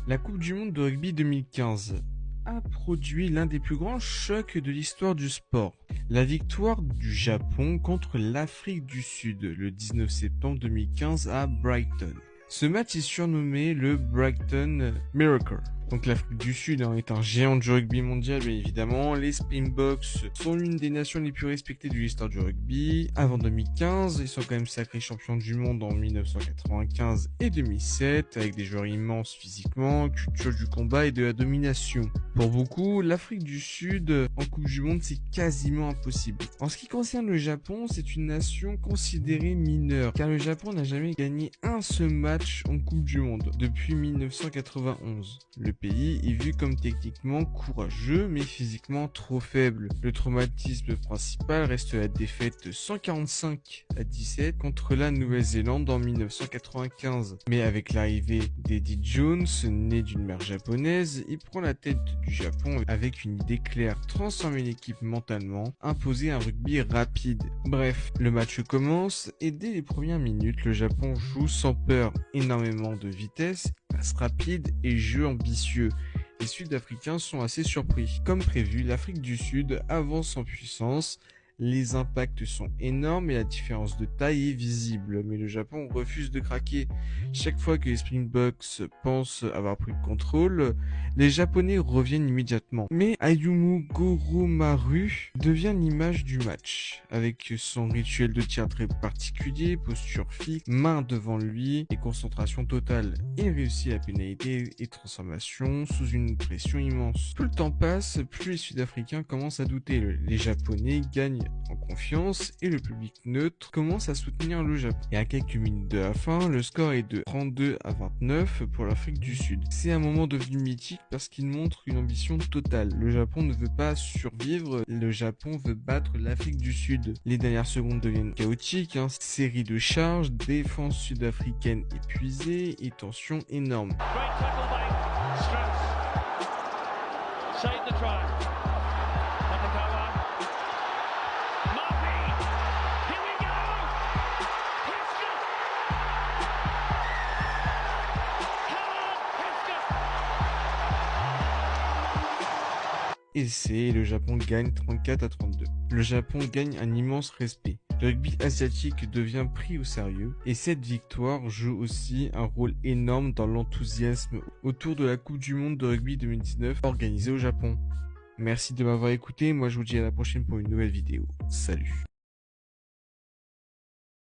La Coupe du Monde de rugby 2015 a produit l'un des plus grands chocs de l'histoire du sport. La victoire du Japon contre l'Afrique du Sud le 19 septembre 2015 à Brighton. Ce match est surnommé le Brighton Miracle. Donc l'Afrique du Sud est un géant du rugby mondial, bien évidemment. Les Springboks sont l'une des nations les plus respectées de l'histoire du rugby. Avant 2015, ils sont quand même sacrés champions du monde en 1995 et 2007, avec des joueurs immenses physiquement, culture du combat et de la domination. Pour beaucoup, l'Afrique du Sud en Coupe du Monde, c'est quasiment impossible. En ce qui concerne le Japon, c'est une nation considérée mineure, car le Japon n'a jamais gagné un seul match en Coupe du Monde depuis 1991. Le pays est vu comme techniquement courageux mais physiquement trop faible. Le traumatisme principal reste la défaite 145-17 contre la Nouvelle-Zélande en 1995. Mais avec l'arrivée d'Eddie Jones, né d'une mère japonaise, il prend la tête du Japon avec une idée claire: transformer l'équipe mentalement, imposer un rugby rapide. Bref, le match commence et dès les premières minutes, le Japon joue sans peur, énormément de vitesse, passe rapide et jeu ambitieux. Les Sud-Africains sont assez surpris. Comme prévu, l'Afrique du Sud avance en puissance. Les impacts sont énormes et la différence de taille est visible, mais le Japon refuse de craquer. Chaque fois que les Springboks pensent avoir pris le contrôle, les Japonais reviennent immédiatement. Mais Ayumu Goromaru devient l'image du match, avec son rituel de tir très particulier, posture fixe, main devant lui et concentration totale. Il réussit la pénalité et transformation sous une pression immense. Plus le temps passe, plus les Sud-Africains commencent à douter. Les Japonais gagnent en confiance et le public neutre commence à soutenir le Japon. Et à quelques minutes de la fin, le score est de 32-29 pour l'Afrique du Sud. C'est un moment devenu mythique parce qu'il montre une ambition totale. Le Japon ne veut pas survivre, le Japon veut battre l'Afrique du Sud. Les dernières secondes deviennent chaotiques, série de charges, défense sud-africaine épuisée et tension énorme. Et le Japon gagne 34-32. Le Japon gagne un immense respect. Le rugby asiatique devient pris au sérieux et cette victoire joue aussi un rôle énorme dans l'enthousiasme autour de la Coupe du Monde de rugby 2019 organisée au Japon. Merci de m'avoir écouté, moi je vous dis à la prochaine pour une nouvelle vidéo. Salut.